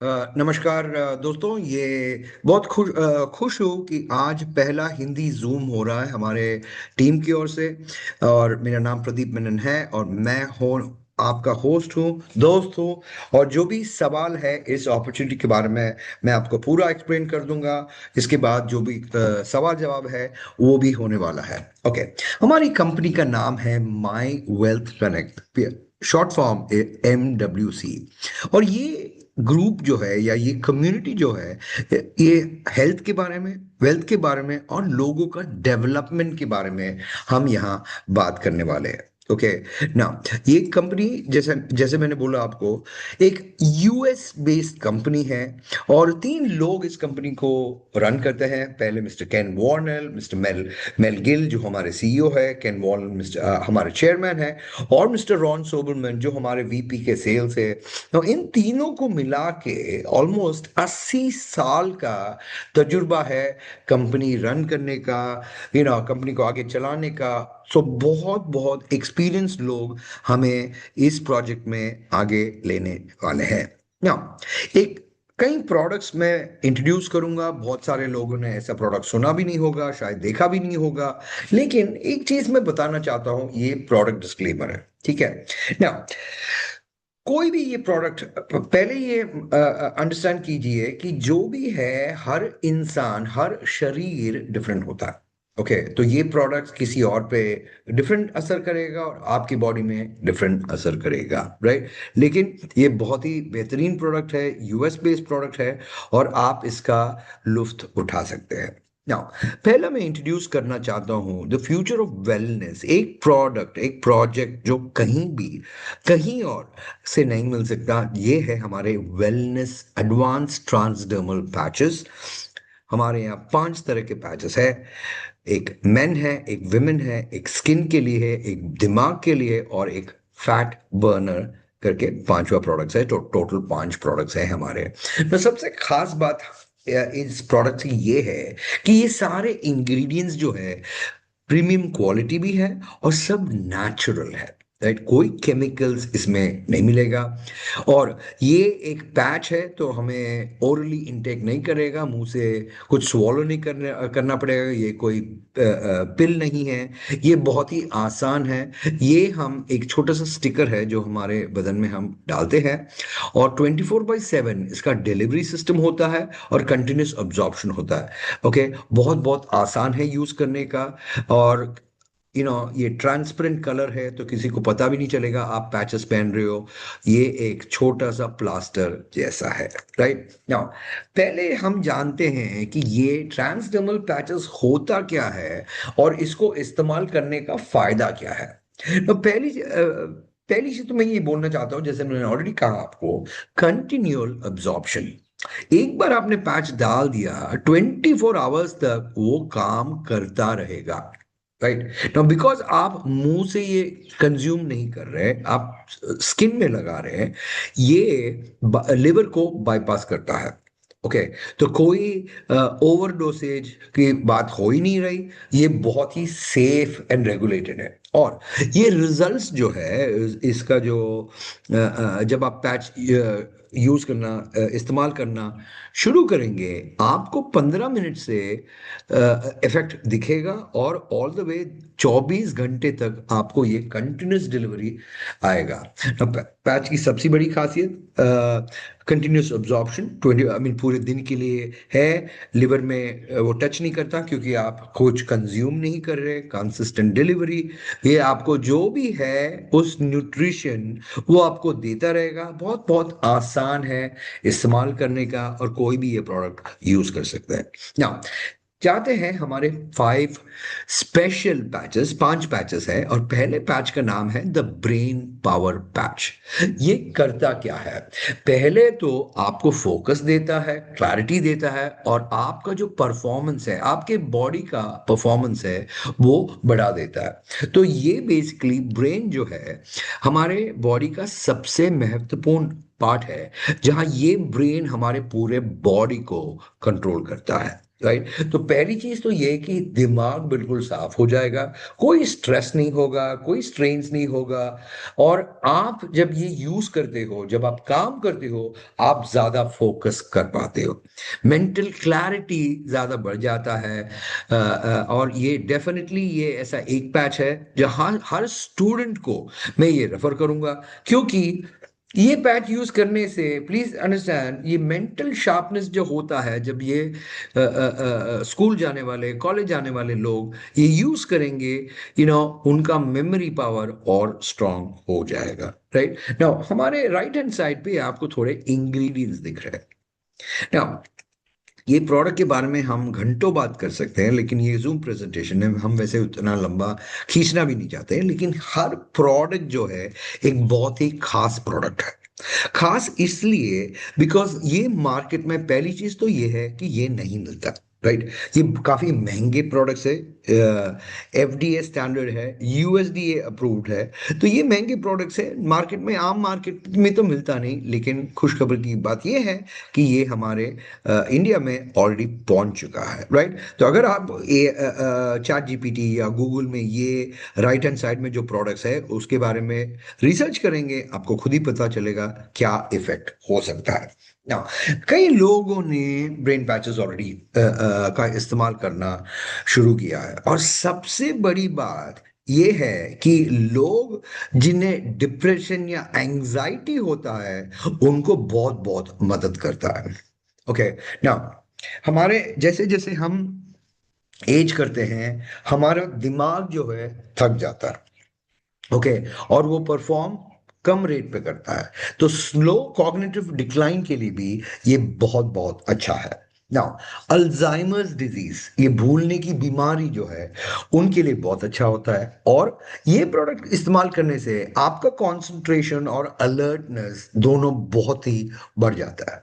नमस्कार दोस्तों। ये बहुत खुश हूँ कि आज पहला हिंदी जूम हो रहा है हमारे टीम की ओर से। और मेरा नाम प्रदीप मेनन है और मैं हूँ आपका होस्ट हूँ, दोस्त हूँ। और जो भी सवाल है इस अपॉर्चुनिटी के बारे में मैं आपको पूरा एक्सप्लेन कर दूंगा। इसके बाद जो भी सवाल जवाब है वो भी होने वाला है। ओके। हमारी कंपनी का नाम है माई wealth connect, short form MWC। और ये ग्रुप जो है या ये कम्युनिटी जो है ये हेल्थ के बारे में, वेल्थ के बारे में और लोगों का डेवलपमेंट के बारे में हम यहाँ बात करने वाले हैं। ओके ना। ये कंपनी जैसे जैसे मैंने बोला आपको, एक US बेस्ड कंपनी है। और तीन लोग इस कंपनी को रन करते हैं। पहले मिस्टर केन वॉर्नेल, मिस्टर मेल मेल गिल जो हमारे CEO है, केन वॉर्नेल मिस्टर हमारे चेयरमैन है, और मिस्टर रॉन सोबरमैन जो हमारे VP के सेल्स है। तो इन तीनों को मिला के ऑलमोस्ट 80 साल का तजुर्बा है कंपनी रन करने का, कंपनी को आगे चलाने का। सो बहुत बहुत एक्सपीरियंस लोग हमें इस प्रोजेक्ट में आगे लेने वाले हैं ना। एक कई प्रोडक्ट्स मैं इंट्रोड्यूस करूंगा। बहुत सारे लोगों ने ऐसा प्रोडक्ट सुना भी नहीं होगा, शायद देखा भी नहीं होगा। लेकिन एक चीज मैं बताना चाहता हूं, ये प्रोडक्ट डिस्क्लेमर है, ठीक है ना। कोई भी ये प्रोडक्ट, पहले ये अंडरस्टैंड कीजिए कि जो भी है, हर इंसान, हर शरीर डिफरेंट होता है। ओके, तो ये प्रोडक्ट किसी और पे डिफरेंट असर करेगा और आपकी बॉडी में डिफरेंट असर करेगा, राइट। लेकिन ये बहुत ही बेहतरीन प्रोडक्ट है, US बेस्ड प्रोडक्ट है और आप इसका लुफ्त उठा सकते हैं। नाउ, पहला मैं इंट्रोड्यूस करना चाहता हूं द फ्यूचर ऑफ वेलनेस। एक प्रोडक्ट, एक प्रोजेक्ट जो कहीं भी, कहीं और से नहीं मिल सकता। ये है हमारे वेलनेस एडवांस ट्रांसडर्मल पैचेस। हमारे यहाँ 5 तरह के पैचेस है। एक मेन है, एक विमेन है, एक स्किन के लिए है, एक दिमाग के लिए, और एक फैट बर्नर करके पांचवा प्रोडक्ट्स है। तो टोटल 5 प्रोडक्ट्स है हमारे। तो सबसे खास बात इस प्रोडक्ट की ये है कि ये सारे इंग्रेडिएंट्स जो है प्रीमियम क्वालिटी भी है और सब नेचुरल है, राइट। कोई केमिकल्स इसमें नहीं मिलेगा। और ये एक पैच है तो हमें ओरली इंटेक नहीं करेगा, मुंह से कुछ स्वॉलो नहीं करना पड़ेगा। ये कोई पिल नहीं है, ये बहुत ही आसान है। ये हम एक छोटा सा स्टिकर है जो हमारे बदन में हम डालते हैं, और 24/7 इसका डिलीवरी सिस्टम होता है और कंटिन्यूस अब्जॉर्प्शन होता है। ओके, बहुत बहुत आसान है यूज करने का। और ये ट्रांसपेरेंट कलर है तो किसी को पता भी नहीं चलेगा आप पैचेस पहन रहे हो। ये एक छोटा सा प्लास्टर जैसा है, राइट नाउ। पहले हम जानते हैं कि ये ट्रांसडर्मल पैचेस होता क्या है और इसको इस्तेमाल करने का फायदा क्या है। तो पहली चीज तो मैं ये बोलना चाहता हूँ, जैसे मैंने ऑलरेडी कहा आपको, कंटिन्यूअल अब्जॉर्प्शन। एक बार आपने पैच डाल दिया, 24 आवर्स तक वो काम करता रहेगा, राइट नाउ। बिकॉज आप मुंह से ये कंज्यूम नहीं कर रहे, आप स्किन में लगा रहे हैं। ये लिवर को बाईपास करता है। ओके, तो कोई ओवरडोसेज की बात हो ही नहीं रही। ये बहुत ही सेफ एंड रेगुलेटेड है। और ये रिजल्ट्स जो है इसका जो जब आप पैच यूज करना, इस्तेमाल करना शुरू करेंगे, आपको 15 मिनट से इफेक्ट दिखेगा और ऑल द वे 24 घंटे तक आपको ये कंटिन्यूस डिलीवरी आएगा। पैच की सबसे बड़ी खासियत कंटिन्यूस अब्जॉर्प्शन, 20 आई मीन पूरे दिन के लिए है। लिवर में वो टच नहीं करता क्योंकि आप कुछ कंज्यूम नहीं कर रहे। कंसिस्टेंट डिलीवरी, ये आपको जो भी है उस न्यूट्रिशन वो आपको देता रहेगा। बहुत बहुत आसान है इस्तेमाल करने का और कोई भी ये प्रोडक्ट यूज कर सकता है ना। जाते हैं हमारे 5 स्पेशल पैचेस, 5 पैचेस है। और पहले पैच का नाम है द ब्रेन पावर पैच। ये करता क्या है? पहले तो आपको फोकस देता है, क्लैरिटी देता है, और आपका जो परफॉर्मेंस है, आपके बॉडी का परफॉर्मेंस है, वो बढ़ा देता है। तो ये बेसिकली ब्रेन जो है हमारे बॉडी का सबसे महत्वपूर्ण पार्ट है, जहां ये ब्रेन हमारे पूरे बॉडी को कंट्रोल करता है। राइट। तो पहली चीज तो ये है कि दिमाग बिल्कुल साफ हो जाएगा, कोई स्ट्रेस नहीं होगा, कोई स्ट्रेन्स नहीं होगा। और आप जब ये यूज करते हो, जब आप काम करते हो, आप ज्यादा फोकस कर पाते हो, मेंटल क्लैरिटी ज्यादा बढ़ जाता है। और ये डेफिनेटली ये ऐसा एक पैच है जहां हर स्टूडेंट को मैं ये रेफर करूंगा, क्योंकि ये पैच यूज करने से, प्लीज अंडरस्टैंड, ये मेंटल शार्पनेस जो होता है, जब ये स्कूल जाने वाले, कॉलेज जाने वाले लोग ये यूज करेंगे, उनका मेमोरी पावर और स्ट्रांग हो जाएगा। राइट नाउ हमारे राइट हैंड साइड पे आपको थोड़े इंग्रेडिएंट्स दिख रहे हैं। नाउ ये प्रोडक्ट के बारे में हम घंटों बात कर सकते हैं, लेकिन ये जूम प्रेजेंटेशन है, हम वैसे उतना लंबा खींचना भी नहीं चाहते हैं। लेकिन हर प्रोडक्ट जो है एक बहुत ही खास प्रोडक्ट है। खास इसलिए बिकॉज ये मार्केट में, पहली चीज तो ये है कि ये नहीं मिलता। राइट। ये काफी महंगे प्रोडक्ट्स है, एफडीए स्टैंडर्ड है, यूएसडीए अप्रूव्ड है। तो ये महंगे प्रोडक्ट्स है, मार्केट में, आम मार्केट में तो मिलता नहीं। लेकिन खुशखबरी की बात ये है कि ये हमारे इंडिया में ऑलरेडी पहुंच चुका है। राइट। तो अगर आप चैट जीपीटी या गूगल में ये राइट हैंड साइड में जो प्रोडक्ट्स है उसके बारे में रिसर्च करेंगे, आपको खुद ही पता चलेगा क्या इफेक्ट हो सकता है। Now, कई लोगों ने ब्रेन पैचेस ऑलरेडी का इस्तेमाल करना शुरू किया है, और सबसे बड़ी बात ये है कि लोग जिन्हें डिप्रेशन या एंजाइटी होता है उनको बहुत बहुत मदद करता है। ओके। नाउ हमारे जैसे जैसे हम एज करते हैं, हमारा दिमाग जो है थक जाता है। ओके। और वो परफॉर्म कम रेट पे करता है। तो स्लो कॉग्निटिव डिक्लाइन के लिए भी ये बहुत बहुत अच्छा है। नाउ अल्जाइमर्स डिजीज, ये भूलने की बीमारी जो है, उनके लिए बहुत अच्छा होता है। और ये प्रोडक्ट इस्तेमाल करने से आपका कंसंट्रेशन और अलर्टनेस दोनों बहुत ही बढ़ जाता है।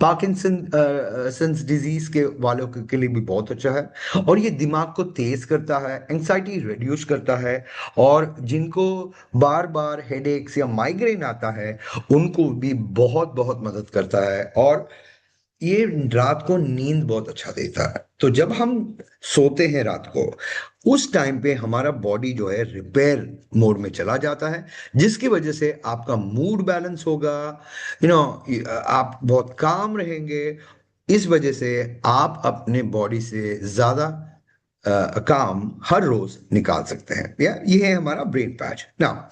पार्किंसंस डिजीज के वालों के लिए भी बहुत अच्छा है, और ये दिमाग को तेज करता है, एंग्जाइटी रिड्यूस करता है। और जिनको बार बार हेडेक्स या माइग्रेन आता है उनको भी बहुत बहुत मदद करता है। और ये रात को नींद बहुत अच्छा देता है। तो जब हम सोते हैं रात को, उस टाइम पे हमारा बॉडी जो है रिपेयर मोड में चला जाता है, जिसकी वजह से आपका मूड बैलेंस होगा, यू नो आप बहुत काम रहेंगे। इस वजह से आप अपने बॉडी से ज्यादा काम हर रोज निकाल सकते हैं। या ये है हमारा ब्रेन पैच ना।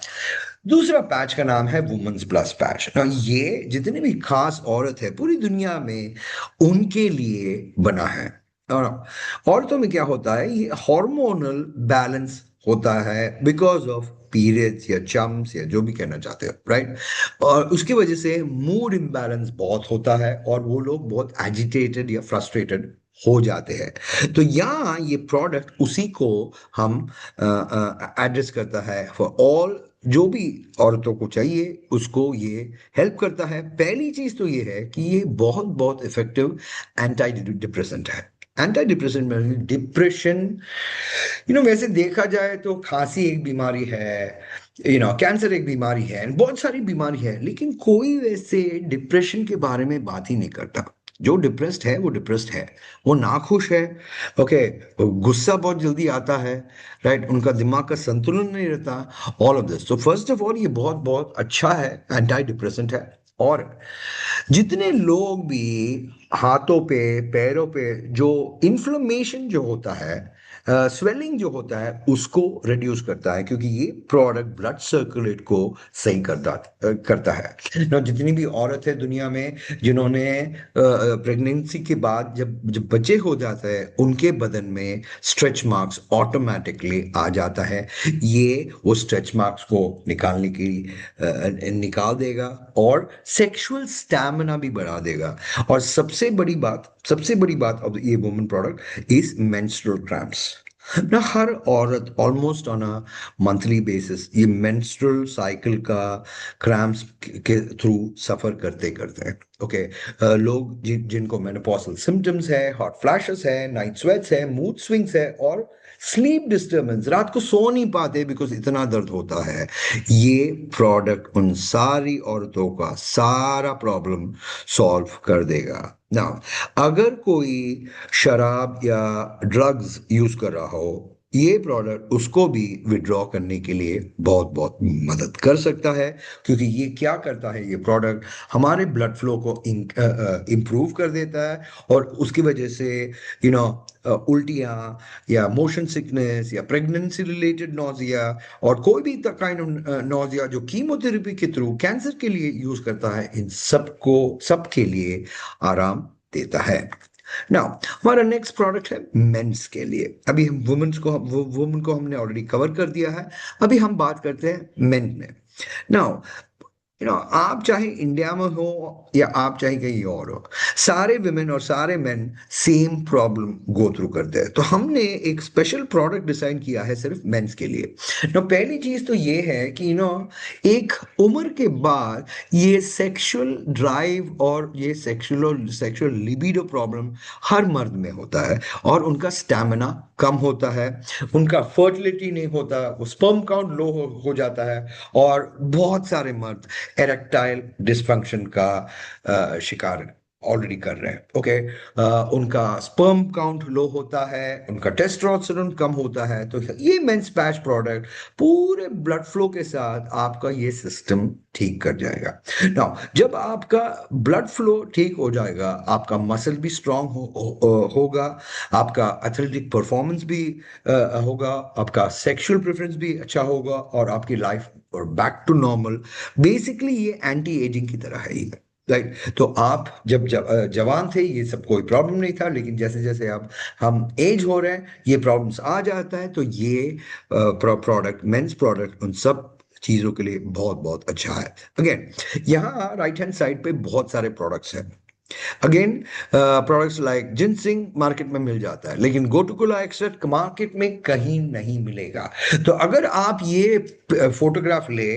दूसरा पैच का नाम है वुमेन्स प्लस पैच ना। ये जितनी भी खास औरत है पूरी दुनिया में उनके लिए बना है। और औरतों में क्या होता है, ये हार्मोनल बैलेंस होता है बिकॉज ऑफ पीरियड्स या चम्स या जो भी कहना चाहते हो। राइट। और उसकी वजह से मूड इम्बैलेंस बहुत होता है, और वो लोग बहुत एजिटेटेड या फ्रस्ट्रेटेड हो जाते हैं। तो यहाँ ये प्रोडक्ट उसी को हम एड्रेस करता है फॉर ऑल, जो भी औरतों को चाहिए उसको ये हेल्प करता है। पहली चीज तो ये है कि ये बहुत बहुत इफेक्टिव एंटी डिप्रेसेंट है। एंटी डिप्रेसेंट में डिप्रेशन, वैसे देखा जाए तो खांसी एक बीमारी है, कैंसर एक बीमारी है, बहुत सारी बीमारी है, लेकिन कोई वैसे डिप्रेशन के बारे में बात ही नहीं करता। जो डिप्रेस्ड है वो डिप्रेस्ड है, वो नाखुश है। ओके। गुस्सा बहुत जल्दी आता है। राइट। उनका दिमाग का संतुलन नहीं रहता। ऑल ऑफ दिस, तो फर्स्ट ऑफ ऑल ये बहुत बहुत अच्छा है, एंटी डिप्रेसेंट है। और जितने लोग भी हाथों पे, पैरों पे जो इन्फ्लेमेशन जो होता है, स्वेलिंग जो होता है, उसको रिड्यूस करता है, क्योंकि ये प्रोडक्ट ब्लड सर्कुलेट को सही करता है ना। जितनी भी औरत है दुनिया में जिन्होंने प्रेगनेंसी के बाद जब जब बच्चे हो जाते हैं, उनके बदन में स्ट्रेच मार्क्स ऑटोमेटिकली आ जाता है। ये वो स्ट्रेच मार्क्स को निकाल देगा, और सेक्सुअल स्टैमिना भी बढ़ा देगा। और सबसे बड़ी बात अब ये women product is menstrual cramps ना। हर औरत almost on a monthly basis ये मेंस्ट्रुअल साइकिल का क्रैम्प्स के थ्रू सफर करते करते हैं। ओके। लोग जिनको मेनोपॉजल सिम्टम्स है, हॉट फ्लैशेस है, नाइट स्वेट्स है, मूड स्विंग्स है, और स्लीप डिस्टर्बेंस, रात को सो नहीं पाते बिकॉज इतना दर्द होता है, ये प्रोडक्ट उन सारी औरतों का सारा प्रॉब्लम सॉल्व कर देगा ना। अगर कोई शराब या ड्रग्स यूज कर रहा हो, ये प्रोडक्ट उसको भी विड्रॉ करने के लिए बहुत बहुत मदद कर सकता है, क्योंकि ये क्या करता है, ये प्रोडक्ट हमारे ब्लड फ्लो को इम्प्रूव कर देता है, और उसकी वजह से यू नो उल्टियाँ या मोशन सिकनेस या प्रेगनेंसी रिलेटेड नोजिया और कोई भी काइंड ऑफ नोजिया जो कीमोथेरेपी के थ्रू कैंसर के लिए यूज करता है, इन सबको सबके लिए आराम देता है। नाउ हमारा नेक्स्ट प्रोडक्ट है मेंस के लिए। अभी हम वुमेन को हमने ऑलरेडी कवर कर दिया है, अभी हम बात करते हैं मेन में। नाउ आप चाहे इंडिया में हो या आप चाहे कहीं और हो, सारे विमेन और सारे main same problem go through करते हैं। तो हमने एक स्पेशल प्रोडक्ट डिजाइन किया है सिर्फ मेंस के लिए। पहली चीज तो ये है कि एक उम्र के बाद ये सेक्सुअल ड्राइव और ये सेक्सुअल लिबिडो प्रॉब्लम हर मर्द में होता है, और उनका स्टैमिना कम होता है, उनका फर्टिलिटी नहीं होता, वो स्पर्म काउंट लो हो जाता है, और बहुत सारे मर्द एरेक्टाइल डिसफंक्शन का शिकार ऑलरेडी कर रहे हैं। ओके, उनका स्पर्म काउंट लो होता है, उनका टेस्टोस्टेरोन कम होता है। तो ये मेंस पैच प्रोडक्ट पूरे ब्लड फ्लो के साथ आपका ये सिस्टम ठीक कर जाएगा। नाउ जब आपका ब्लड फ्लो ठीक हो जाएगा, आपका मसल भी स्ट्रांग होगा, आपका एथलेटिक परफॉर्मेंस भी होगा, आपका सेक्सुअल प्रेफरेंस भी अच्छा होगा, और आपकी लाइफ और बैक टू नॉर्मल। बेसिकली ये एंटी एजिंग की तरह है ये, राइट। तो आप जब जवान थे ये सब कोई प्रॉब्लम नहीं था, लेकिन जैसे जैसे अब हम एज हो रहे हैं ये प्रॉब्लम्स आ जाता है। तो ये प्रोडक्ट, मेंस प्रोडक्ट, उन सब चीजों के लिए बहुत बहुत अच्छा है। अगेन यहाँ राइट हैंड साइड पे बहुत सारे प्रोडक्ट्स हैं। Again products like ginseng market में मिल जाता है, लेकिन गोटुकोला एक्सट्रैक्ट मार्केट में कहीं नहीं मिलेगा। तो अगर आप ये फोटोग्राफ ले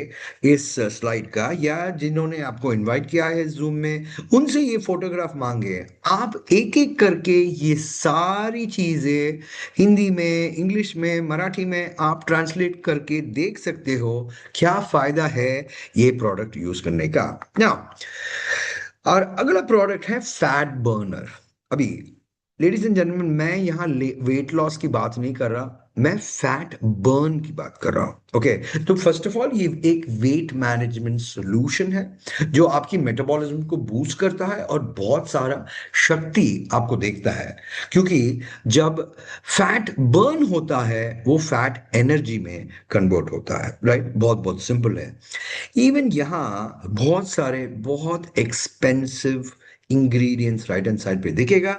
इस स्लाइड का, या जिन्होंने आपको इनवाइट किया है जूम में, उनसे ये फोटोग्राफ मांगे, आप एक एक करके ये सारी चीजें हिंदी में, इंग्लिश में, मराठी में आप ट्रांसलेट करके देख सकते हो क्या फायदा है ये प्रोडक्ट यूज करने का। ना, और अगला प्रोडक्ट है फैट बर्नर। अभी लेडीज एंड जेंटलमैन, मैं यहाँ वेट लॉस की बात नहीं कर रहा, मैं फैट बर्न की बात कर रहा हूं। ओके, तो फर्स्ट ऑफ ऑल ये एक वेट मैनेजमेंट सॉल्यूशन है जो आपकी मेटाबॉलिज्म को बूस्ट करता है और बहुत सारा शक्ति आपको देखता है, क्योंकि जब फैट बर्न होता है वो फैट एनर्जी में कन्वर्ट होता है, राइट। बहुत बहुत सिंपल है। इवन यहाँ बहुत सारे बहुत expensive ingredients right hand side पे दिखेगा,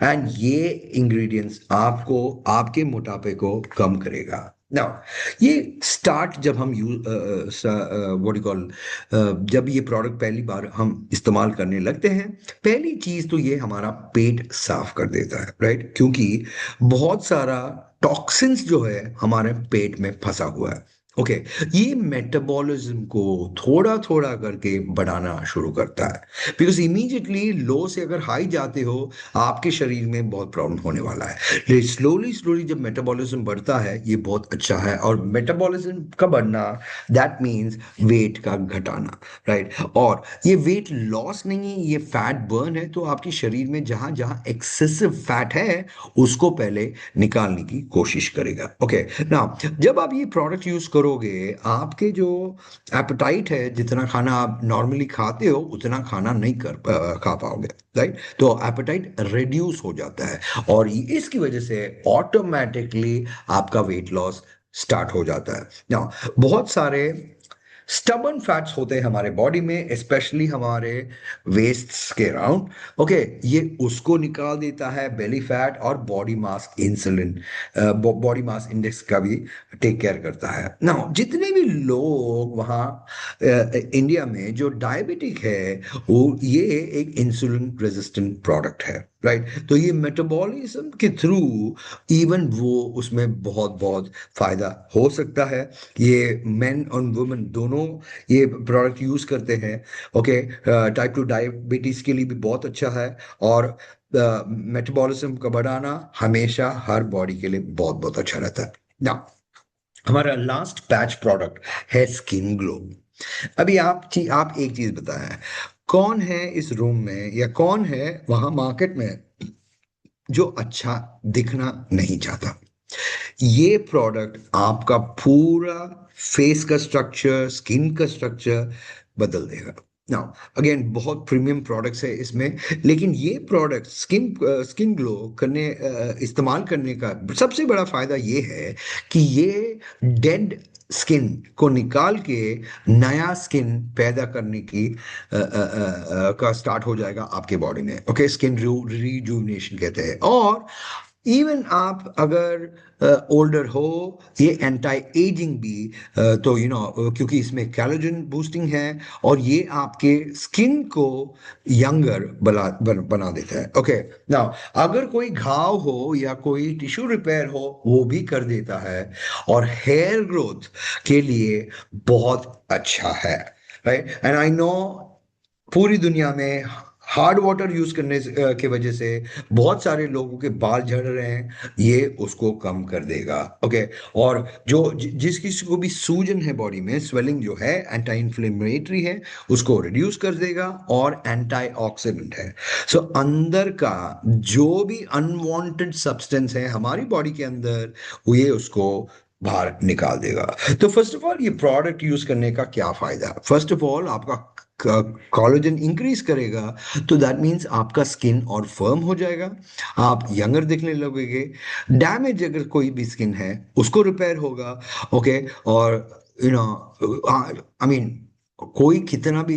एंड ये इंग्रेडिएंट्स आपको आपके मोटापे को कम करेगा। नाउ ये स्टार्ट जब हम यूज व्हाट यू कॉल जब ये प्रोडक्ट पहली बार हम इस्तेमाल करने लगते हैं, पहली चीज तो ये हमारा पेट साफ कर देता है, राइट, क्योंकि बहुत सारा टॉक्सिन्स जो है हमारे पेट में फंसा हुआ है। ओके, ये मेटाबॉलिज्म को थोड़ा थोड़ा करके बढ़ाना शुरू करता है, बिकॉज इमीडिएटली लो से अगर हाई जाते हो आपके शरीर में बहुत प्रॉब्लम होने वाला है। लेकिन स्लोली स्लोली जब मेटाबॉलिज्म बढ़ता है ये बहुत अच्छा है, और मेटाबॉलिज्म का बढ़ना दैट मीन्स वेट का घटाना, राइट। और ये वेट लॉस नहीं, ये फैट बर्न है। तो आपके शरीर में जहां जहां एक्सेसिव फैट है उसको पहले निकालने की कोशिश करेगा। ओके, ना जब आप ये प्रोडक्ट यूज करोगे, आपके जो एपेटाइट है, जितना खाना आप नॉर्मली खाते हो उतना खाना नहीं खा पाओगे, राइट। तो एपेटाइट रिड्यूस हो जाता है, और इसकी वजह से ऑटोमेटिकली आपका वेट लॉस स्टार्ट हो जाता है। ना बहुत सारे स्टबर्न फैट्स होते हैं हमारे बॉडी में, स्पेशली हमारे वेस्ट के अराउंड। ओके, ये उसको निकाल देता है बेली फैट, और body mass insulin, body mass index का भी टेक केयर करता है। ना जितने भी लोग वहाँ इंडिया में जो डायबिटिक है, वो ये एक इंसुलिन रेजिस्टेंट प्रोडक्ट है, राइट। तो ये मेटाबॉलिज्म के थ्रू इवन वो उसमें बहुत बहुत फायदा हो सकता है। ये मेन और वुमेन दोनों ये प्रोडक्ट यूज करते हैं। ओके, टाइप 2 डायबिटीज के लिए भी बहुत अच्छा है, और मेटाबॉलिज्म का बढ़ाना हमेशा हर बॉडी के लिए बहुत बहुत अच्छा रहता है ना। हमारा लास्ट पैच प्रोडक्ट है स्किन ग्लो। अभी आप एक चीज बताएं, कौन है इस रूम में या कौन है वहां मार्केट में जो अच्छा दिखना नहीं चाहता? ये प्रोडक्ट आपका पूरा फेस का स्ट्रक्चर, स्किन का स्ट्रक्चर बदल देगा। नाउ अगेन बहुत प्रीमियम प्रोडक्ट्स है इसमें, लेकिन ये प्रोडक्ट स्किन ग्लो करने इस्तेमाल करने का सबसे बड़ा फायदा ये है कि ये डेड स्किन को निकाल के नया स्किन पैदा करने की का स्टार्ट हो जाएगा आपके बॉडी में। ओके, स्किन रिजुविनेशन कहते हैं। और इवन आप अगर ओल्डर हो, ये एंटी एजिंग भी, तो क्योंकि इसमें कैलोजन बूस्टिंग है और ये आपके स्किन को यंगर बना देता है। ओके, नाउ अगर कोई घाव हो या कोई टिश्यू रिपेयर हो वो भी कर देता है, और हेयर ग्रोथ के लिए बहुत अच्छा है। राइट, एंड आई नो पूरी दुनिया में हार्ड वाटर यूज करने के वजह से बहुत सारे लोगों के बाल झड़ रहे हैं, ये उसको कम कर देगा। ओके, और जिस किसी को भी सूजन है बॉडी में, स्वेलिंग जो है, एंटी इन्फ्लेमेटरी है, उसको रिड्यूस कर देगा और एंटी ऑक्सीडेंट है। सो अंदर का जो भी अनवांटेड सब्सटेंस है हमारी बॉडी के अंदर, वो ये उसको बाहर निकाल देगा। तो फर्स्ट ऑफ ऑल ये प्रोडक्ट यूज करने का क्या फायदा? फर्स्ट ऑफ ऑल आपका कोलेजन इंक्रीज करेगा, तो दैट मीन्स आपका स्किन और फर्म हो जाएगा, आप यंगर दिखने लगोगे। डैमेज अगर कोई भी स्किन है उसको रिपेयर होगा। ओके, और यू नो आई मीन कोई कितना भी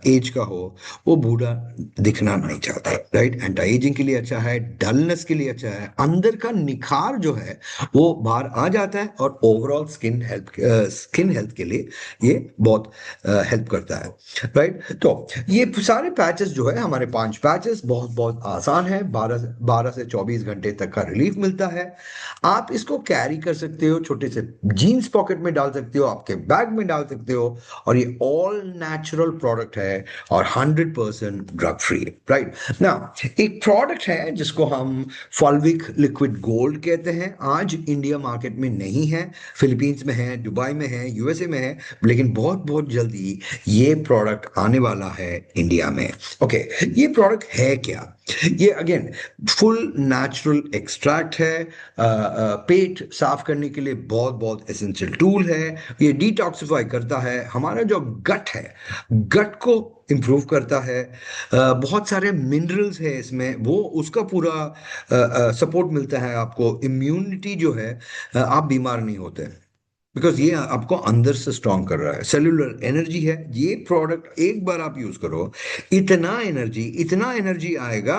एज का हो, वो बूढ़ा दिखना नहीं चाहता। राइट, एंटी एजिंग के लिए अच्छा है, डलनेस के लिए अच्छा है, अंदर का निखार जो है वो बाहर आ जाता है, और ओवरऑल स्किन हेल्थ के लिए ये बहुत हेल्प करता है। राइट, तो ये सारे पैचेस जो है, हमारे 5 पैचेस बहुत बहुत आसान है, 12 से 24 घंटे तक का रिलीफ मिलता है। आप इसको कैरी कर सकते हो, छोटे से जीन्स पॉकेट में डाल सकते हो, आपके बैग में डाल सकते हो, और ये ऑल नेचुरल प्रोडक्ट है और 100% ड्रग फ्री। राइट ना, एक प्रोडक्ट है जिसको हम फॉल्विक लिक्विड गोल्ड कहते हैं, आज इंडिया मार्केट में नहीं है, फिलीपींस में है, दुबई में है, यूएसए में है, लेकिन बहुत बहुत जल्दी ये प्रोडक्ट आने वाला है इंडिया में। ओके, ये प्रोडक्ट है क्या? ये अगेन फुल नेचुरल एक्सट्रैक्ट है, पेट साफ करने के लिए बहुत बहुत एसेंशियल टूल है। ये डिटॉक्सिफाई करता है, हमारा जो गट है, गट को इंप्रूव करता है। बहुत सारे मिनरल्स है इसमें, वो उसका पूरा सपोर्ट मिलता है आपको। इम्यूनिटी जो है, आप बीमार नहीं होते, बिकॉज ये आपको अंदर से स्ट्रांग कर रहा है। सेलुलर एनर्जी है, ये प्रोडक्ट एक बार आप यूज करो, इतना एनर्जी आएगा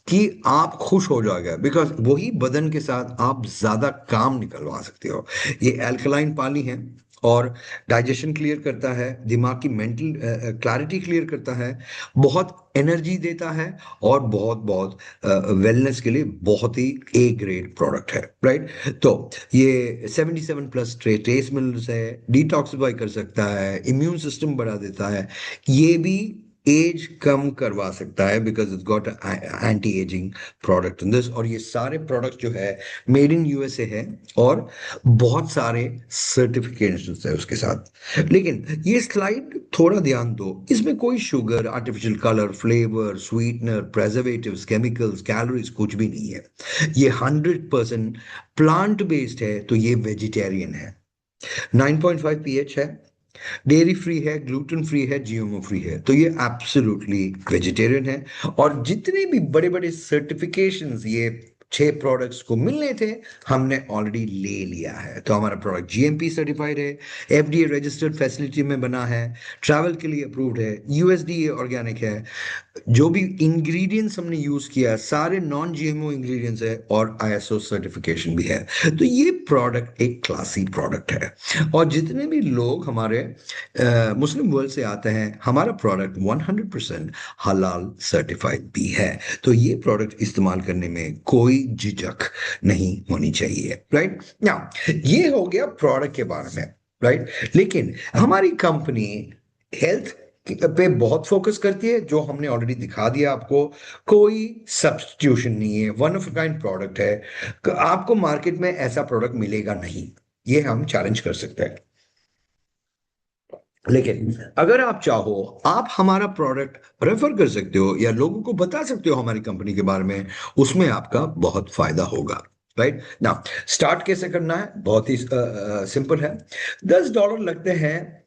कि आप खुश हो जाएगा, बिकॉज वही बदन के साथ आप ज्यादा काम निकलवा सकते हो। ये अल्कलाइन पानी है, और डाइजेशन क्लियर करता है, दिमाग की मेंटल क्लैरिटी क्लियर करता है, बहुत एनर्जी देता है, और बहुत बहुत वेलनेस के लिए बहुत ही ए ग्रेड प्रोडक्ट है। राइट, तो ये 77+ ट्रेस मिनरल्स है, डिटॉक्सिफाई कर सकता है, इम्यून सिस्टम बढ़ा देता है, ये भी एज कम करवा सकता है, because it's got anti ageing product in this. और ये सारे प्रोडक्ट जो है मेड इन यूएसए है, और बहुत सारे सर्टिफिकेशंस है उसके साथ। लेकिन ये स्लाइड थोड़ा ध्यान दो, इसमें कोई sugar, artificial colour, flavour, sweetener, preservatives, chemicals, calories कुछ भी नहीं है। ये 100% प्लांट बेस्ड है, तो ये वेजिटेरियन है, 9.5 pH है, डेयरी फ्री है, ग्लूटेन फ्री है, जीएमओ फ्री है, तो ये एब्सोल्युटली वेजिटेरियन है। और जितने भी बड़े बड़े सर्टिफिकेशंस ये 6 प्रोडक्ट्स को मिलने थे, हमने ऑलरेडी ले लिया है। तो हमारा प्रोडक्ट जीएमपी सर्टिफाइड है, एफडीए रजिस्टर्ड फैसिलिटी में बना है, ट्रैवल के लिए अप्रूव्ड है, यूएसडीए ऑर्गेनिक है, जो भी इंग्रेडिएंट्स हमने यूज किया सारे नॉन जीएमओ इंग्रेडिएंट्स है, और आईएसओ सर्टिफिकेशन भी है। तो ये प्रोडक्ट एक क्लासी प्रोडक्ट है, और जितने भी लोग हमारे मुस्लिम वर्ल्ड से आते हैं, हमारा प्रोडक्ट 100% हलाल सर्टिफाइड भी है। तो ये प्रोडक्ट इस्तेमाल करने में कोई झिझक नहीं होनी चाहिए। राइट ना, ये हो गया प्रोडक्ट के बारे में। राइट, लेकिन हमारी कंपनी हेल्थ पे बहुत फोकस करती है, जो हमने ऑलरेडी दिखा दिया आपको। कोई सब्स्टिट्यूशन नहीं है, वन ऑफ काइंड प्रोडक्ट है। आपको मार्केट में ऐसा प्रोडक्ट मिलेगा नहीं, ये हम चैलेंज कर सकते हैं। लेकिन अगर आप चाहो, आप हमारा प्रोडक्ट रेफर कर सकते हो या लोगों को बता सकते हो हमारी कंपनी के बारे में, उसमें आपका बहुत फायदा होगा। राइट ना, स्टार्ट कैसे करना है, बहुत ही सिंपल है। $10 लगते हैं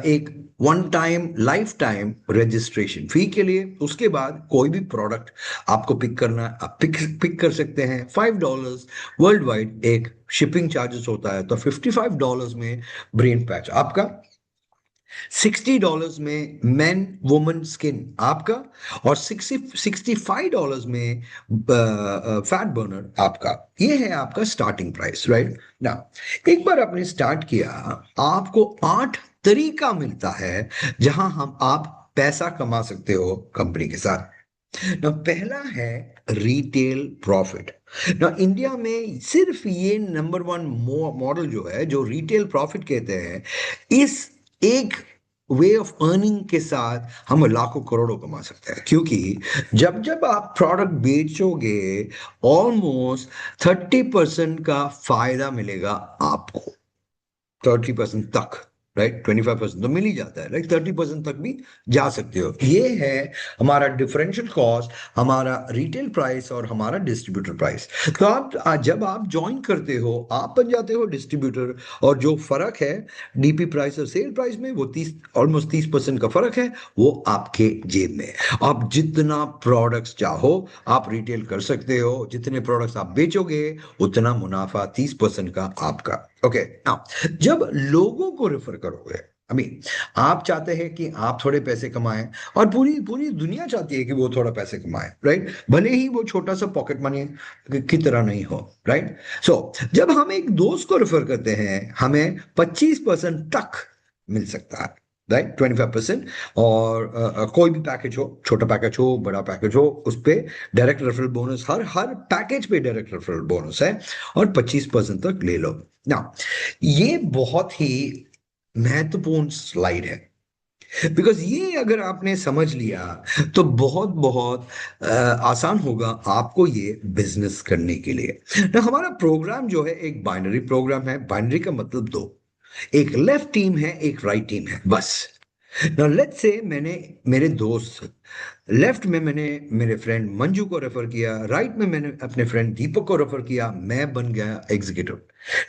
एक one time life time registration fee के लिए। उसके बाद कोई भी प्रोडक्ट आपको पिक करना है, आप पिक कर सकते हैं। $5 वर्ल्ड वाइड एक शिपिंग चार्जेस होता है, तो $55 में ब्रेन पैच आपका, $60 में मैन वुमन स्किन आपका, और $65 में फैट बर्नर आपका। ये है आपका स्टार्टिंग प्राइस। राइट ना, एक बार आपने स्टार्ट किया, आपको 8 तरीका मिलता है जहां हम आप पैसा कमा सकते हो कंपनी के साथ ना। पहला है रिटेल प्रॉफिट ना। इंडिया में सिर्फ ये नंबर वन मॉडल जो है, जो रिटेल प्रॉफिट कहते हैं, इस एक वे ऑफ अर्निंग के साथ हम लाखों करोड़ों कमा सकते हैं। क्योंकि जब जब आप प्रोडक्ट बेचोगे, ऑलमोस्ट 30% का फायदा मिलेगा आपको। 30% तक, राइट, 25% तो मिल ही जाता है, राइट, 30% तक भी जा सकते हो। ये है हमारा डिफरेंशियल कॉस्ट, हमारा रिटेल प्राइस और हमारा डिस्ट्रीब्यूटर प्राइस। तो आप जब आप ज्वाइन करते हो, आप बन जाते हो डिस्ट्रीब्यूटर। और जो फर्क है डीपी प्राइस और सेल प्राइस में, वो 30% का फर्क है, वो आपके जेब में। आप जितना प्रोडक्ट्स चाहो आप रिटेल कर सकते हो, जितने प्रोडक्ट्स आप बेचोगे उतना मुनाफा 30% का आपका। ओके नाउ, जब लोगों को रेफर करोगे, अभी आप चाहते हैं कि आप थोड़े पैसे कमाएं, और पूरी पूरी दुनिया चाहती है कि वो थोड़ा पैसे कमाए, राइट, भले ही वो छोटा सा पॉकेट मनी की तरह नहीं हो। राइट, सो जब हम एक दोस्त को रेफर करते हैं, हमें 25% तक मिल सकता है, राइट, 25%। और कोई भी पैकेज हो, छोटा पैकेज हो बड़ा पैकेज हो, उस पे डायरेक्ट रेफरल बोनस, हर हर पैकेज पे डायरेक्ट रेफरल बोनस है, और 25% तक ले लो ना। ये बहुत ही महत्वपूर्ण स्लाइड है, बिकॉज ये अगर आपने समझ लिया तो बहुत बहुत आसान होगा आपको ये बिजनेस करने के लिए ना। हमारा प्रोग्राम जो है एक बाइनरी प्रोग्राम है। बाइनरी का मतलब दो, एक लेफ्ट टीम है, एक राइट टीम है, बस। नाउ लेट्स से मैंने मेरे दोस्त लेफ्ट में मैंने मेरे फ्रेंड मंजू को रेफर किया, राइट में मैंने अपने फ्रेंड दीपक को रेफर किया, मैं बन गया एग्जीक्यूटिव।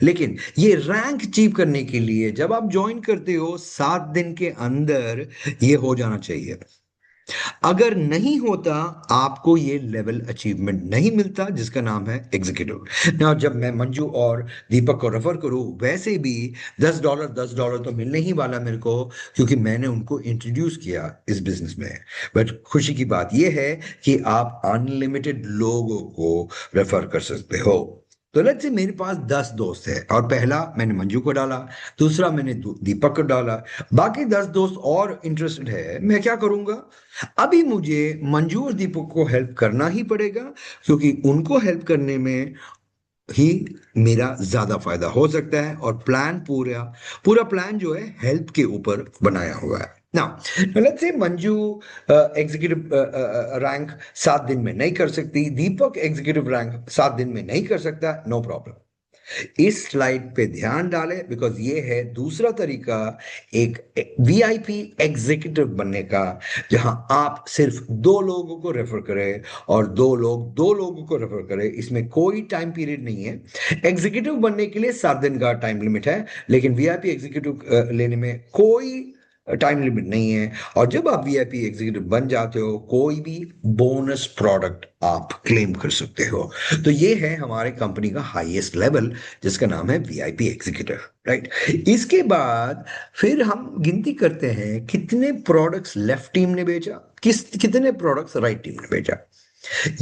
लेकिन ये रैंक अचीव करने के लिए जब आप ज्वाइन करते हो, 7 दिन के अंदर ये हो जाना चाहिए। अगर नहीं होता, आपको ये लेवल अचीवमेंट नहीं मिलता जिसका नाम है एग्जीक्यूटिव ना। जब मैं मंजू और दीपक को रेफर करूं, वैसे भी $10 तो मिलने ही वाला मेरे को, क्योंकि मैंने उनको इंट्रोड्यूस किया इस बिजनेस में। बट खुशी की बात यह है कि आप अनलिमिटेड लोगों को रेफर कर सकते हो। तो लेट्स से मेरे पास 10 दोस्त है, और पहला मैंने मंजू को डाला, दूसरा मैंने दीपक को डाला, बाकी 10 दोस्त और इंटरेस्टेड है। मैं क्या करूंगा, अभी मुझे मंजू और दीपक को हेल्प करना ही पड़ेगा, क्योंकि उनको हेल्प करने में ही मेरा ज्यादा फायदा हो सकता है। और प्लान पूरा पूरा प्लान जो है हेल्प के ऊपर बनाया हुआ है ना। Let's say Manju executive rank 7 दिन में नहीं कर सकती, दीपक एग्जीक्यूटिव रैंक 7 दिन में नहीं कर सकता, नो प्रॉब्लम। इस स्लाइड पे ध्यान डालें, बिकॉज ये है दूसरा तरीका एक वीआईपी एग्जीक्यूटिव बनने का, जहां आप सिर्फ 2 लोगों को रेफर करें, और 2 लोग 2 लोगों को रेफर करें। इसमें कोई टाइम पीरियड नहीं है। एग्जीक्यूटिव बनने के लिए 7 दिन का टाइम लिमिट है, लेकिन वीआईपी एग्जीक्यूटिव लेने में कोई टाइम लिमिट नहीं है। और जब आप वीआईपी एग्जीक्यूटिव बन जाते हो, कोई भी बोनस प्रोडक्ट आप क्लेम कर सकते हो। तो ये है हमारे कंपनी का हाईएस्ट लेवल, जिसका नाम है वीआईपी एग्जीक्यूटिव। राइट, इसके बाद फिर हम गिनती करते हैं कितने प्रोडक्ट्स लेफ्ट टीम ने बेचा, कितने प्रोडक्ट्स राइट टीम ने बेचा।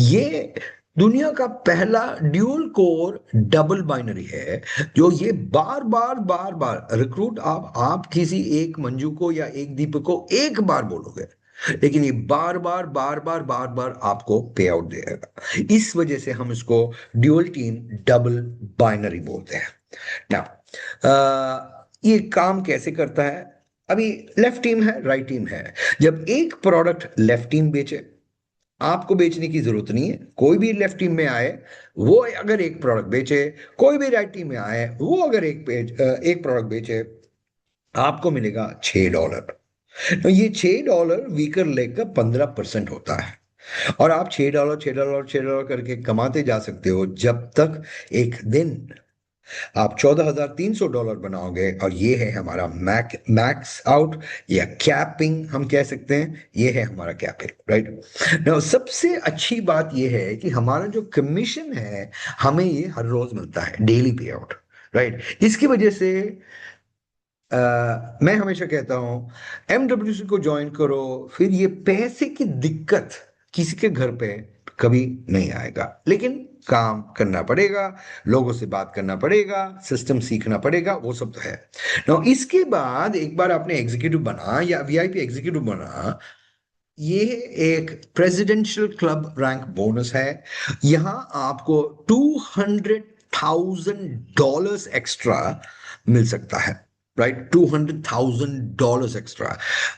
ये दुनिया का पहला ड्यूल कोर डबल बाइनरी है, जो ये बार बार बार बार रिक्रूट, आप किसी एक मंजू को या एक दीपक को एक बार बोलोगे, लेकिन ये बार बार बार बार बार बार आपको पे आउट देगा। इस वजह से हम इसको ड्यूल टीम डबल बाइनरी बोलते हैं ना। ये काम कैसे करता है, अभी लेफ्ट टीम है, राइट टीम है। जब एक प्रोडक्ट लेफ्ट टीम बेचे, आपको बेचने की जरूरत नहीं है। कोई भी लेफ्ट टीम में आए, वो अगर एक प्रोडक्ट बेचे, कोई भी राइट टीम में आए, वो अगर एक प्रोडक्ट बेचे, आपको मिलेगा $6। तो ये $6 वीकर लेग का 15% होता है। और आप $6 $6 $6 करके कमाते जा सकते हो जब तक एक दिन आप $14,300 बनाओगे। और ये है हमारा मैक्स आउट या कैपिंग हम कह सकते हैं। ये है हमारा कैपिंग, राइट। नाउ सबसे अच्छी बात ये है कि हमारा जो कमीशन है, हमें ये हर रोज मिलता है, डेली पे आउट, राइट। इसकी वजह से मैं हमेशा कहता हूं एमडब्ल्यूसी को ज्वाइन करो, फिर ये पैसे की दिक्कत किसी के घर पे कभी नहीं आएगा। लेकिन काम करना पड़ेगा, लोगों से बात करना पड़ेगा, सिस्टम सीखना पड़ेगा, वो सब तो है। ना इसके बाद एक बार आपने एग्जीक्यूटिव बना या वीआईपी एग्जीक्यूटिव बना, ये एक प्रेसिडेंशियल क्लब रैंक बोनस है। यहां आपको $200,000 एक्स्ट्रा मिल सकता है, राइट। $200,000 एक्स्ट्रा।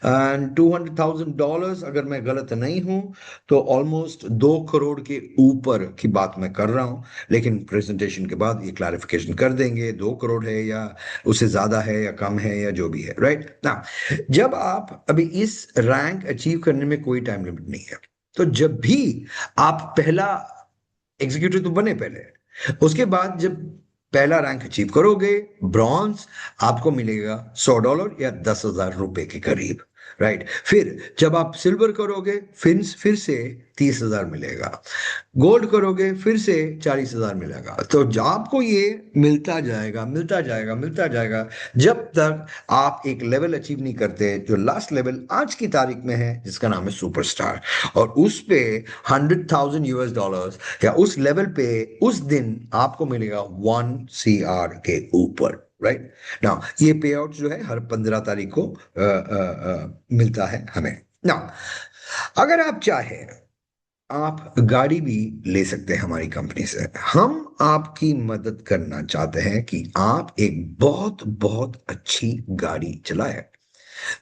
एंड $200,000, अगर मैं गलत नहीं हूं तो ऑलमोस्ट 2 करोड़ के ऊपर की बात मैं कर रहा हूं। लेकिन प्रेजेंटेशन के बाद ये क्लैरिफिकेशन कर देंगे 2 करोड़ है या उससे ज्यादा है या कम है या जो भी है, राइट ना। जब आप अभी इस रैंक अचीव करने में कोई टाइम लिमिट नहीं है। तो जब भी आप पहला एग्जीक्यूटिव तो बने पहले, उसके बाद जब पहला रैंक अचीव करोगे, ब्रॉन्ज, आपको मिलेगा $100 या ₹10,000 के करीब, राइट। फिर जब आप सिल्वर करोगे, फिर से 30,000 मिलेगा। गोल्ड करोगे, फिर से 40,000 मिलेगा। तो आपको ये मिलता जाएगा, मिलता जाएगा, मिलता जाएगा, जब तक आप एक लेवल अचीव नहीं करते जो लास्ट लेवल आज की तारीख में है, जिसका नाम है सुपरस्टार। और उस पे $100,000 या उस लेवल पे उस दिन आपको मिलेगा 1 CR के ऊपर, राइट ना। ये पे आउट जो है हर 15 तारीख को मिलता है हमें ना। अगर आप चाहें, आप गाड़ी भी ले सकते हैं हमारी कंपनी से। हम आपकी मदद करना चाहते हैं कि आप एक बहुत बहुत अच्छी गाड़ी चलाएं।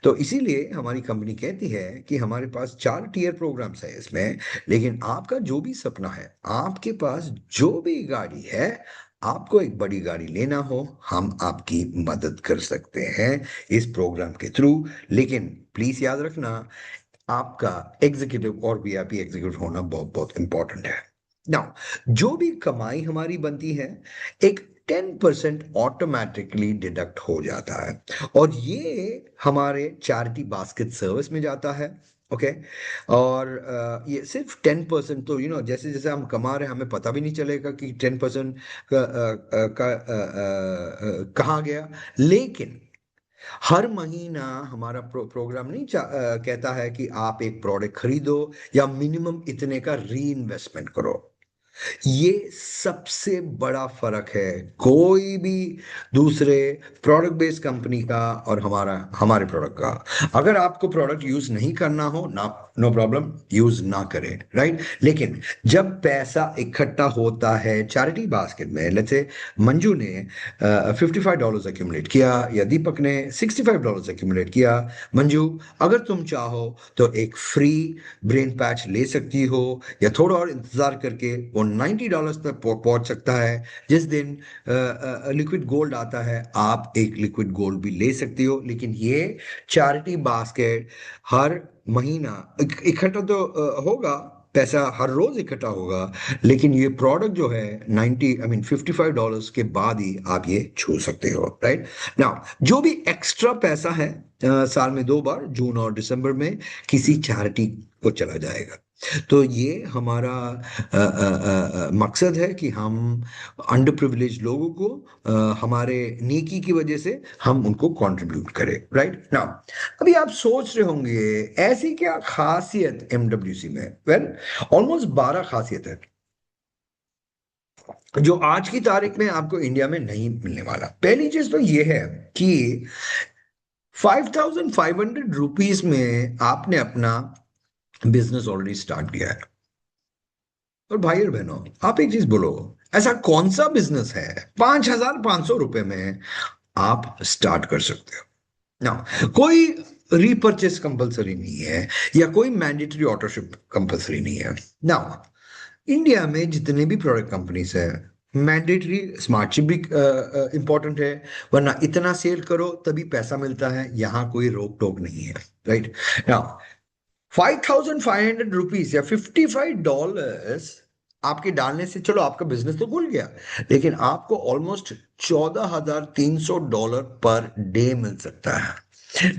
तो इसीलिए हमारी कंपनी कहती है कि हमारे पास 4 टियर प्रोग्राम्स है इसमें। लेकिन आपका जो भी सपना है, आपके पास जो भी गाड़ी है, आपको एक बड़ी गाड़ी लेना हो, हम आपकी मदद कर सकते हैं इस प्रोग्राम के थ्रू। लेकिन प्लीज याद रखना, आपका एग्जीक्यूटिव और वीआईपी एग्जीक्यूटिव होना बहुत बहुत इंपॉर्टेंट है। नाउ जो भी कमाई हमारी बनती है, एक 10% ऑटोमेटिकली डिडक्ट हो जाता है। और ये हमारे चैरिटी बास्केट सर्विस में जाता है, ओके। और ये सिर्फ 10%, तो जैसे जैसे हम कमा रहे हैं, हमें पता भी नहीं चलेगा कि 10% कहाँ गया। लेकिन हर महीना हमारा प्रोग्राम नहीं कहता है कि आप एक प्रोडक्ट खरीदो या मिनिमम इतने का री इन्वेस्टमेंट करो। ये सबसे बड़ा फर्क है कोई भी दूसरे प्रोडक्ट बेस्ड कंपनी का और हमारे प्रोडक्ट का। अगर आपको प्रोडक्ट यूज नहीं करना हो ना, नो प्रॉब्लम, यूज ना करें, राइट। लेकिन जब पैसा इकट्ठा होता है चैरिटी बास्केट में, लेट्स से मंजू ने $55 एक्यूमुलेट किया या दीपक ने $65 एक्यूमुलेट किया। मंजू, अगर तुम चाहो तो एक फ्री ब्रेन पैच ले सकती हो, या थोड़ा और इंतजार करके वो $90 तक पहुंच सकता है। जिस दिन लिक्विड गोल्ड आता है, आप एक लिक्विड गोल्ड भी ले सकती हो। लेकिन ये चैरिटी बास्केट हर महीना इकट्ठा तो होगा, पैसा हर रोज इकट्ठा होगा। लेकिन ये प्रोडक्ट जो है 55 डॉलर्स के बाद ही आप ये छू सकते हो, राइट। नाउ जो भी एक्स्ट्रा पैसा है, साल में 2 बार, जून और दिसंबर में, किसी चैरिटी को चला जाएगा। तो ये हमारा मकसद है कि हम अंडर प्रिविलेज लोगों को हमारे नेकी की वजह से हम उनको कंट्रीब्यूट करें, राइट नाउ। अभी आप सोच रहे होंगे ऐसी क्या खासियत एमडब्ल्यूसी में। वेल, ऑलमोस्ट 12 खासियत है जो आज की तारीख में आपको इंडिया में नहीं मिलने वाला। पहली चीज तो ये है कि ₹5,500 में आपने अपना बिजनेस ऑलरेडी स्टार्ट किया है। और भाई और बहनों, आप एक चीज बोलो, ऐसा कौन सा बिजनेस है ₹5,500 में आप स्टार्ट कर सकते हो? ना कोई रीपर्चेस कंपलसरी नहीं है या कोई मैंडेटरी ऑटोशिप कंपलसरी नहीं है ना। इंडिया में जितने भी प्रोडक्ट कंपनीज है, मैंडेटरी स्मार्ट चिप भी इंपॉर्टेंट है, वरना इतना सेल करो तभी पैसा मिलता है, यहाँ कोई रोक टोक नहीं है। राइट ना, 5,500 रुपीज या $55 आपके डालने से चलो आपका बिजनेस तो खुल गया, लेकिन आपको ऑलमोस्ट $14,300 पर डे मिल सकता है ना।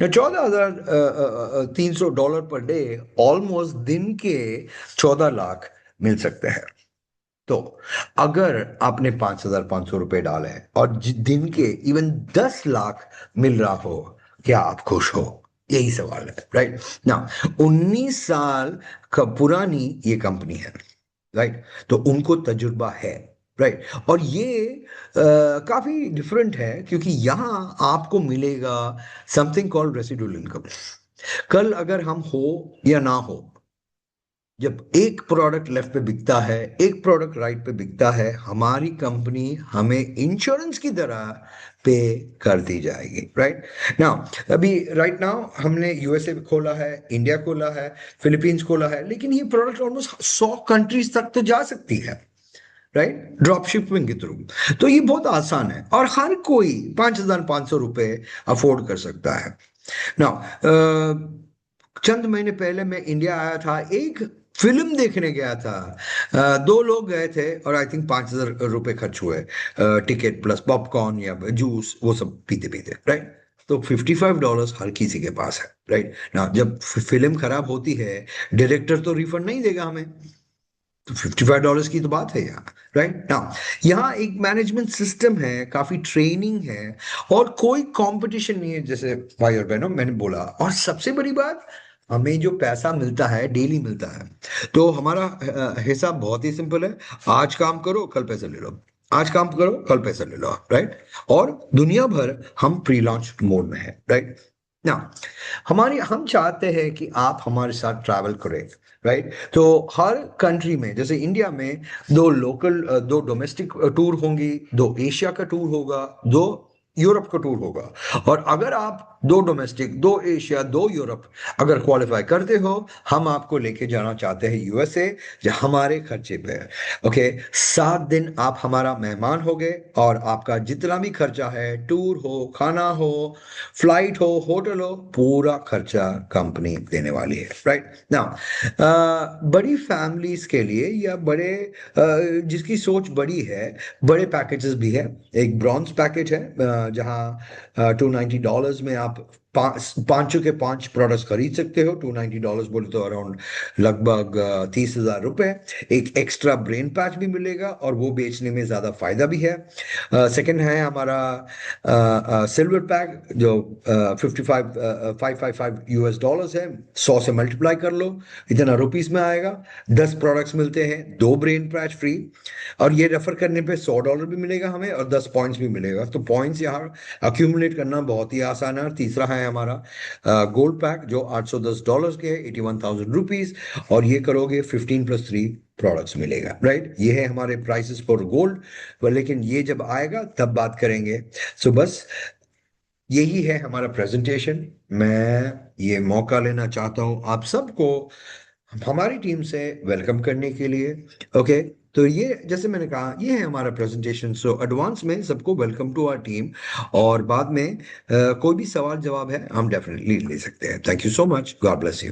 $14,300 पर डे, ऑलमोस्ट दिन के 14 लाख मिल सकते हैं। तो अगर आपने $5,500 डाले हैं और दिन के इवन 10 लाख मिल रहा हो, क्या आप खुश हो? यही सवाल है। राइट ना, 19 साल का पुरानी ये कंपनी है। राइट, तो उनको तजुर्बा है। राइट, और ये काफी डिफरेंट है क्योंकि यहां आपको मिलेगा समथिंग कॉल्ड रेसिडुअल इनकम। कल अगर हम हो या ना हो, जब एक प्रोडक्ट लेफ्ट पे बिकता है, एक प्रोडक्ट राइट पे बिकता है, हमारी कंपनी हमें इंश्योरेंस की तरह पे कर दी जाएगी। राइट नाउ, अभी राइट नाउ हमने यूएसए खोला है, इंडिया खोला है, फिलीपींस खोला है, लेकिन ये प्रोडक्ट ऑलमोस्ट 100 कंट्रीज तक तो जा सकती है। राइट, ड्रॉप शिपिंग के थ्रू। तो ये बहुत आसान है और हर कोई $5,500 अफोर्ड कर सकता है ना। चंद महीने पहले मैं इंडिया आया था, एक फिल्म देखने गया था। 2 लोग गए थे और आई थिंक $5,000 खर्च हुए, टिकट प्लस पॉपकॉर्न या जूस वो सब पीते पीते। राइट, तो $55 हर किसी के पास है। राइट ना, जब फिल्म खराब होती है, डायरेक्टर तो रिफंड नहीं देगा हमें, तो $55 की तो बात है यहाँ। राइट ना, यहाँ एक मैनेजमेंट सिस्टम है, काफी ट्रेनिंग है और कोई कंपटीशन नहीं है, जैसे भाई और बहनों मैंने बोला। और सबसे बड़ी बात, हमें जो पैसा मिलता है डेली मिलता है। तो हमारा हिसाब बहुत ही सिंपल है, आज काम करो कल पैसा ले लो, आज काम करो कल पैसा ले लो। राइट, और दुनिया भर हम प्री लॉन्च मोड में है। राइट ना, हम चाहते हैं कि आप हमारे साथ ट्रैवल करें। राइट, तो हर कंट्री में, जैसे इंडिया में दो डोमेस्टिक टूर होंगी, दो एशिया का टूर होगा, दो यूरोप का टूर होगा। और अगर आप दो डोमेस्टिक, दो एशिया, दो यूरोप अगर क्वालिफाई करते हो, हम आपको लेके जाना चाहते हैं यूएसए, जो हमारे खर्चे पे है। ओके, 7 दिन आप हमारा मेहमान हो गए और आपका जितना भी खर्चा है, टूर हो, खाना हो, फ्लाइट हो, होटल हो, पूरा खर्चा कंपनी देने वाली है। राइट ना, बड़ी फैमिलीज के लिए या जिसकी सोच बड़ी है, बड़े पैकेजेस भी है। एक ब्रॉन्ज पैकेज है, जहाँ $290 में आप पांचों के 5 प्रोडक्ट्स खरीद सकते हो। $290 बोले तो अराउंड लगभग 30,000 रुपए। एक एक्स्ट्रा ब्रेन पैच भी मिलेगा और वो बेचने में ज्यादा फायदा भी है। सेकंड है हमारा सिल्वर पैक, जो 555 यूएस डॉलर्स है। 100 से मल्टीप्लाई कर लो, इतना रुपीस में आएगा। 10 प्रोडक्ट्स मिलते हैं, 2 ब्रेन पैच फ्री, और ये रेफर करने पे $100 भी मिलेगा हमें और 10 पॉइंट्स भी मिलेगा। तो पॉइंट्स यहाँ अक्यूमुलेट करना बहुत ही आसान है। और तीसरा है हमारा गोल्ड पैक, जो $810 के, 81,000 रुपीज, और ये करोगे 15+3 प्रोडक्ट्स मिलेगा। राइट, ये है हमारे प्राइसेस फॉर गोल्ड। लेकिन ये जब आएगा तब बात करेंगे। सो बस यही है हमारा प्रेजेंटेशन। मैं ये मौका लेना चाहता हूं आप सबको हमारी टीम से वेलकम करने के लिए। ओके, तो ये जैसे मैंने कहा, ये है हमारा प्रेजेंटेशन। सो एडवांस में सबको वेलकम टू आवर टीम, और बाद में कोई भी सवाल जवाब है हम डेफिनेटली ले सकते हैं। Thank you so much, God bless you.